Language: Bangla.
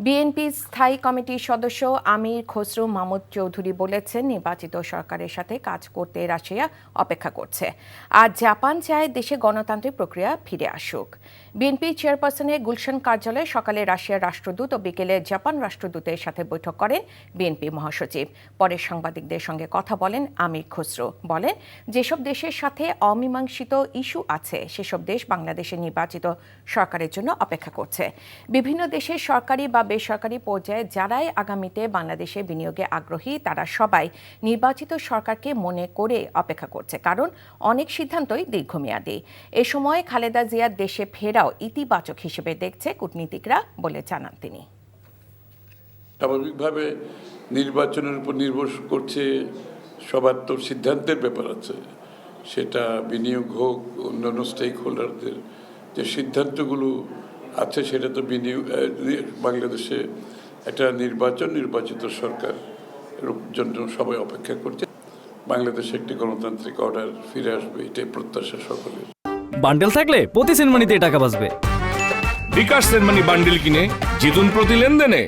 বিএনপি স্থায়ী কমিটির সদস্য আমির খসরু মাহমুদ চৌধুরী বলেছেন, নির্বাচিত সরকারের সাথে কাজ করতে রাশিয়া অপেক্ষা করছে। আর জাপান চায় দেশে গণতান্ত্রিক প্রক্রিয়া ফিরে আসুক। বিএনপি চেয়ারপারসনের গুলশান কার্যালয়ে সকালে রাশিয়ার রাষ্ট্রদূত ও বিকেলে জাপান রাষ্ট্রদূতের সাথে বৈঠক করেন বিএনপি মহাসচিব। পরে সাংবাদিকদের সঙ্গে কথা বলেন আমির খসরু। বলেন, যেসব দেশের সাথে অমীমাংসিত ইস্যু আছে সেসব দেশ বাংলাদেশের নির্বাচিত সরকারের জন্য অপেক্ষা করছে। বিভিন্ন দেশের সরকারি বা বেসরকারি পর্যায়ে যারাই আগামীতে বাংলাদেশে বিনিয়োগে আগ্রহী তারা সবাই নির্বাচিত সরকারকে মনে করে অপেক্ষা করছে, কারণ অনেক সিদ্ধান্তই দীর্ঘমেয়াদী। এ সময় খালেদা জিয়ার দেশে ফেরাও ইতিবাচক হিসেবে দেখছে কূটনীতিকরা বলে জানান তিনি। স্বাভাবিকভাবে নির্বাচনের উপর নির্ভর করছে, সবার তো সিদ্ধান্তের ব্যাপার আছে, সেটা বিনিয়োগ হোক, অন্যান্য স্টেক হোল্ডারদের যে সিদ্ধান্তগুলো আছে সেটা তো বাংলাদেশে একটা নির্বাচিত সরকার জন্য সবাই অপেক্ষা করছে। বাংলাদেশে একটি গণতান্ত্রিক অর্ডার ফিরে আসবে, এটাই প্রত্যাশা সকলের। বান্ডেল থাকলে প্রতি সেনমানিতে টাকা বাঁচবে। বিকাশ সেনমানি বান্ডেল কিনে জিতুন প্রতি লেনদেনে।